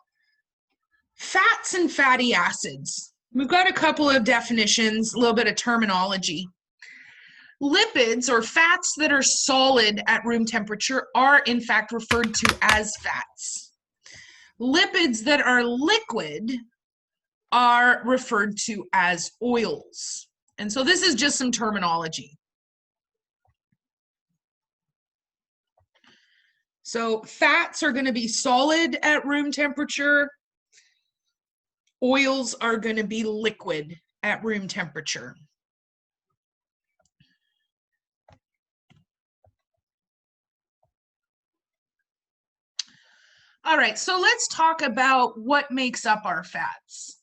fats and fatty acids. We've got a couple of definitions, a little bit of terminology. Lipids, or fats that are solid at room temperature, are in fact referred to as fats. Lipids that are liquid are referred to as oils. And so this is just some terminology. So fats are going to be solid at room temperature. Oils are going to be liquid at room temperature. All right, so let's talk about what makes up our fats.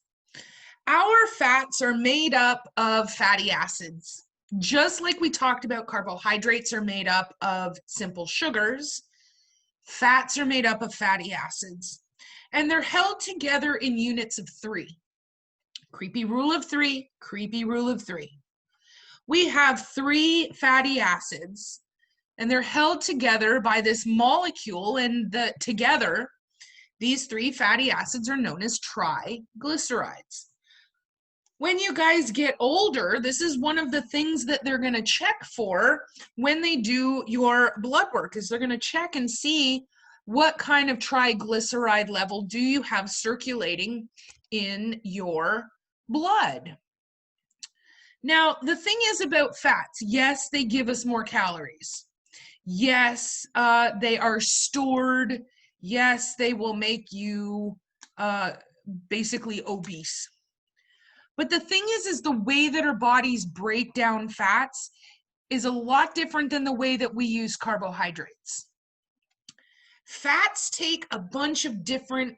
Our fats are made up of fatty acids. Just like we talked about, carbohydrates are made up of simple sugars. Fats are made up of fatty acids. And they're held together in units of 3. Creepy rule of 3, creepy rule of 3. We have 3 fatty acids, and they're held together by this molecule, and together, these 3 fatty acids are known as triglycerides. When you guys get older, this is one of the things that they're going to check for when they do your blood work, is they're going to check and see what kind of triglyceride level do you have circulating in your blood. Now, the thing is about fats, yes, they give us more calories. Yes, they are stored. Yes, they will make you basically obese. But the thing is the way that our bodies break down fats is a lot different than the way that we use carbohydrates. Fats take a bunch of different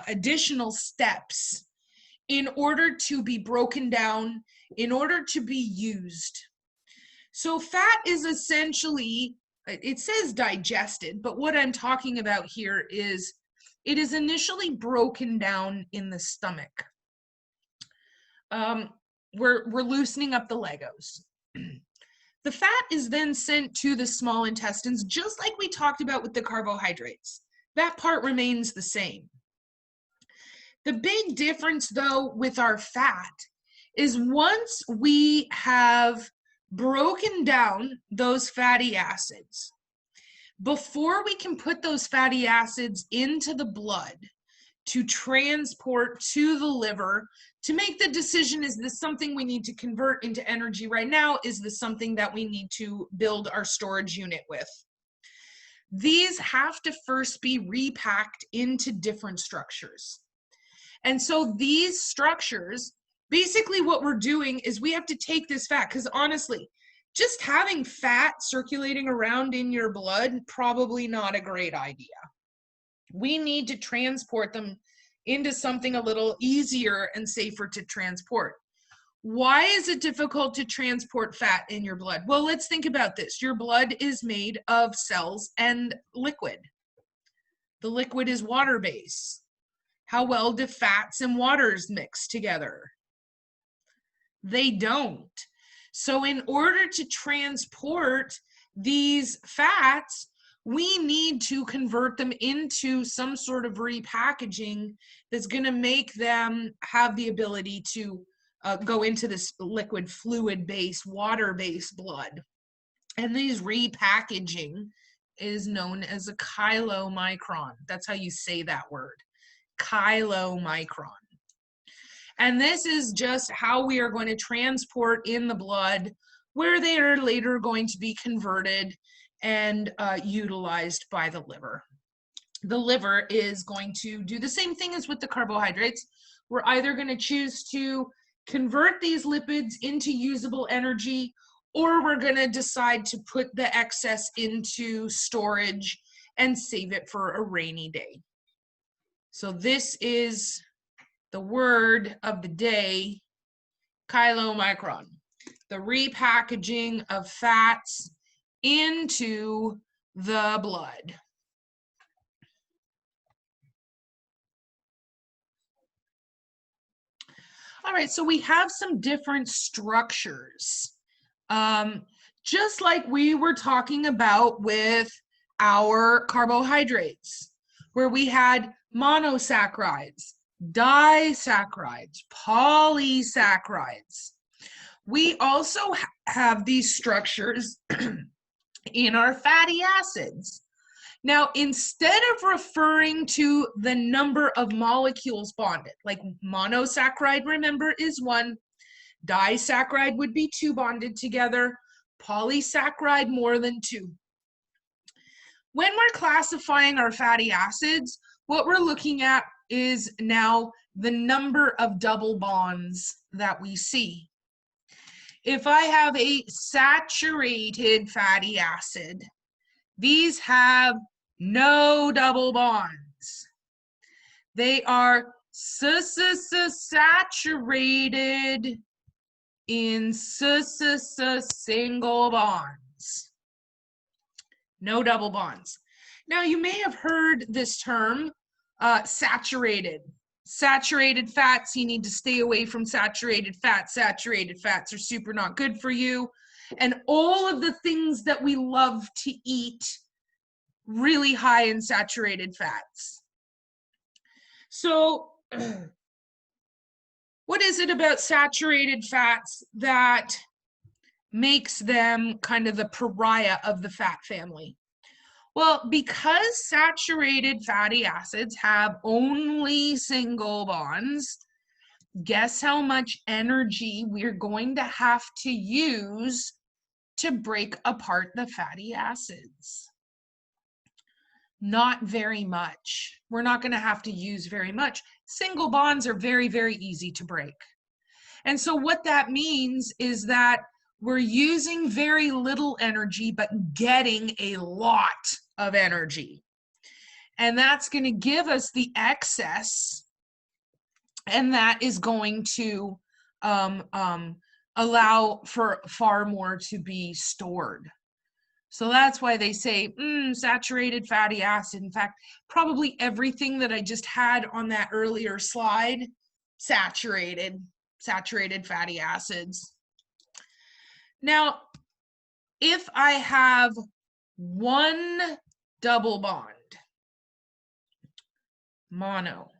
additional steps in order to be broken down, in order to be used. So fat is essentially it says digested, but what I'm talking about here is it is initially broken down in the stomach. We're loosening up the Legos. The fat is then sent to the small intestines, just like we talked about with the carbohydrates. That part remains the same. The big difference, though, with our fat is once we have broken down those fatty acids, before we can put those fatty acids into the blood to transport to the liver to make the decision, is this something we need to convert into energy right now? Is this something that we need to build our storage unit with? These have to first be repacked into different structures. And so these structures, basically what we're doing is we have to take this fat, because honestly, just having fat circulating around in your blood, probably not a great idea. We need to transport them into something a little easier and safer to transport. Why is it difficult to transport fat in your blood? Well, let's think about this. Your blood is made of cells and liquid. The liquid is water-based. How well do fats and waters mix together? They don't. So in order to transport these fats, we need to convert them into some sort of repackaging that's going to make them have the ability to go into this liquid fluid-based, water-based blood. And these repackaging is known as a chylomicron. That's how you say that word, chylomicron. And this is just how we are going to transport in the blood, where they are later going to be converted and utilized by the liver. The liver is going to do the same thing as with the carbohydrates. We're either going to choose to convert these lipids into usable energy, or we're going to decide to put the excess into storage and save it for a rainy day. So this is the word of the day, chylomicron, the repackaging of fats into the blood. All right, so we have some different structures. Just like we were talking about with our carbohydrates, where we had monosaccharides, disaccharides, polysaccharides. We also have these structures in our fatty acids. Now, instead of referring to the number of molecules bonded, like monosaccharide, remember, is 1, disaccharide would be 2 bonded together, polysaccharide more than 2. When we're classifying our fatty acids, what we're looking at is now the number of double bonds that we see. If I have a saturated fatty acid, these have no double bonds. They are saturated in single bonds. No double bonds. Now, you may have heard this term, saturated. Saturated fats, you need to stay away from saturated fats. Saturated fats are super not good for you. And all of the things that we love to eat really high in saturated fats. So what is it about saturated fats that makes them kind of the pariah of the fat family? Well, because saturated fatty acids have only single bonds, guess how much energy we're going to have to use to break apart the fatty acids? Not very much. We're not going to have to use very much. Single bonds are very, very easy to break. And so what that means is that we're using very little energy, but getting a lot of energy. And that's going to give us the excess, and that is going to allow for far more to be stored. So that's why they say saturated fatty acid. In fact, probably everything that I just had on that earlier slide, saturated fatty acids. Now, if I have one double bond, mono,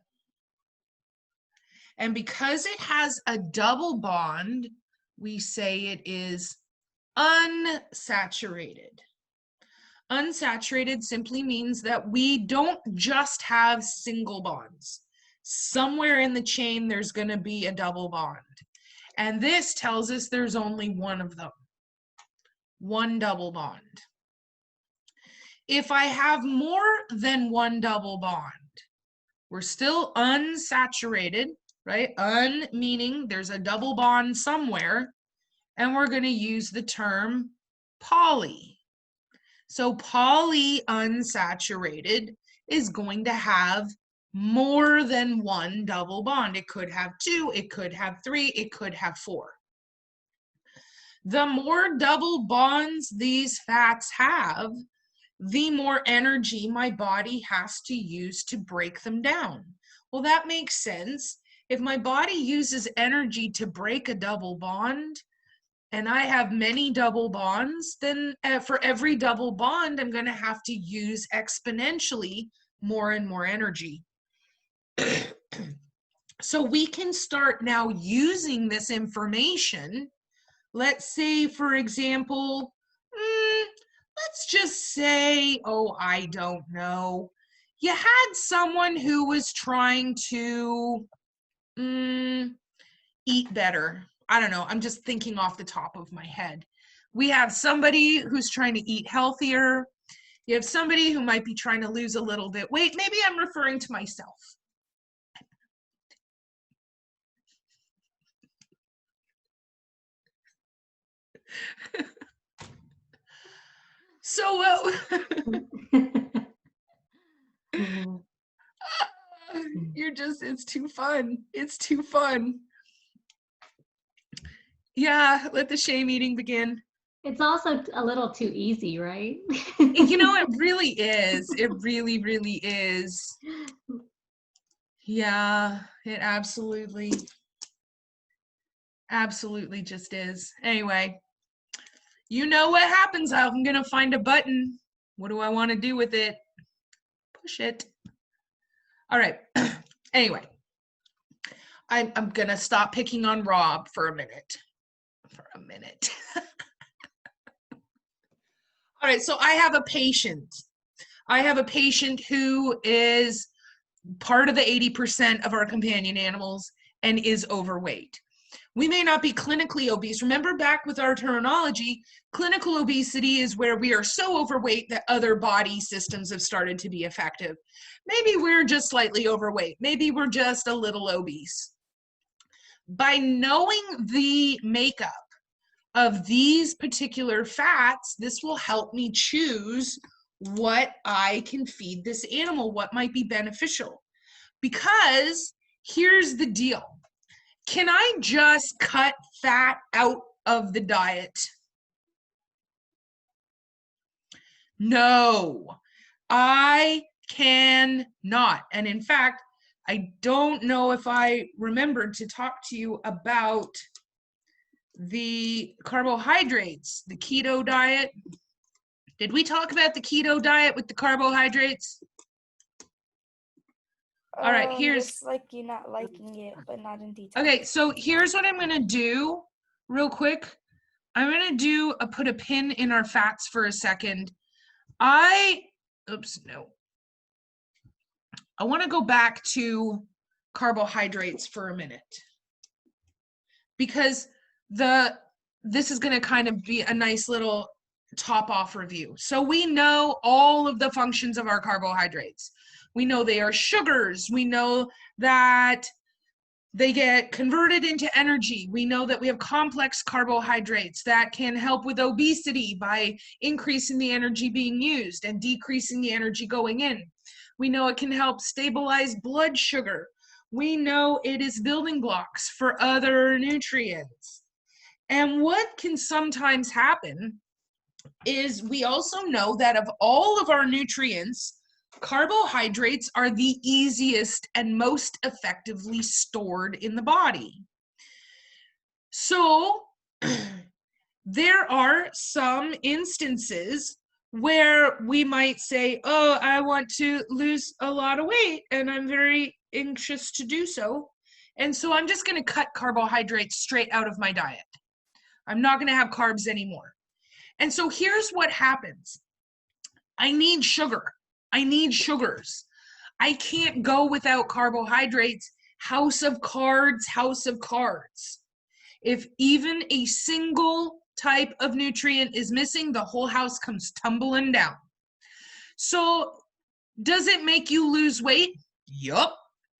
and because it has a double bond, we say it is unsaturated. Unsaturated simply means that we don't just have single bonds. Somewhere in the chain, there's going to be a double bond. And this tells us there's only one of them. One double bond. If I have more than one double bond, we're still unsaturated, right? Un meaning there's a double bond somewhere, and we're going to use the term poly. So polyunsaturated is going to have more than one double bond. It could have 2, it could have 3, it could have 4. The more double bonds these fats have, the more energy my body has to use to break them down. Well, that makes sense. If my body uses energy to break a double bond, and I have many double bonds, then for every double bond, I'm going to have to use exponentially more and more energy. So we can start now using this information. Let's say, for example, let's just say, oh, I don't know. You had someone who was trying to eat better. I don't know. I'm just thinking off the top of my head. We have somebody who's trying to eat healthier. You have somebody who might be trying to lose a little bit weight. Maybe I'm referring to myself. So, it's too fun. It's too fun. Yeah, let the shame eating begin. It's also a little too easy, right? You know, it really is. It really, really is. Yeah, it absolutely just is. Anyway, you know what happens. I'm going to find a button. What do I want to do with it? Push it. All right. Anyway, I'm going to stop picking on Rob for a minute. All right, so I have a patient. Who is part of the 80% of our companion animals and is overweight. We may not be clinically obese. Remember back with our terminology, clinical obesity is where we are so overweight that other body systems have started to be effective. Maybe we're just slightly overweight. Maybe we're just a little obese. By knowing the makeup of these particular fats, this will help me choose what I can feed this animal, what might be beneficial. Because here's the deal. Can I just cut fat out of the diet? No, I cannot. And in fact, I don't know if I remembered to talk to you about the carbohydrates, the keto diet. Did we talk about the keto diet with the carbohydrates? All right, here's it's like you not liking it, but not in detail. Okay, so here's what I'm gonna do real quick. I'm gonna put a pin in our fats for a second. I want to go back to carbohydrates for a minute, because this is going to kind of be a nice little top off review. So we know all of the functions of our carbohydrates. We know they are sugars. We know that they get converted into energy. We know that we have complex carbohydrates that can help with obesity by increasing the energy being used and decreasing the energy going in. We know it can help stabilize blood sugar. We know it is building blocks for other nutrients. And what can sometimes happen is we also know that of all of our nutrients, carbohydrates are the easiest and most effectively stored in the body. So there are some instances where we might say, oh, I want to lose a lot of weight and I'm very anxious to do so. And so I'm just going to cut carbohydrates straight out of my diet. I'm not going to have carbs anymore. And so here's what happens. I need sugar. I need sugars. I can't go without carbohydrates. House of cards, house of cards. If even a single type of nutrient is missing, the whole house comes tumbling down. So does it make you lose weight? Yup,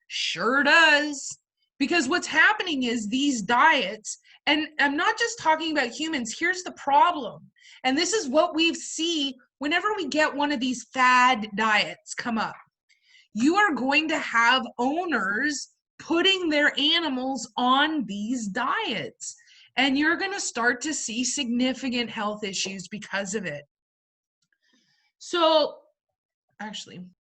sure does. Because what's happening is these diets, and I'm not just talking about humans, here's the problem. And this is what we see whenever we get one of these fad diets come up. You are going to have owners putting their animals on these diets. And you're going to start to see significant health issues because of it. So, actually,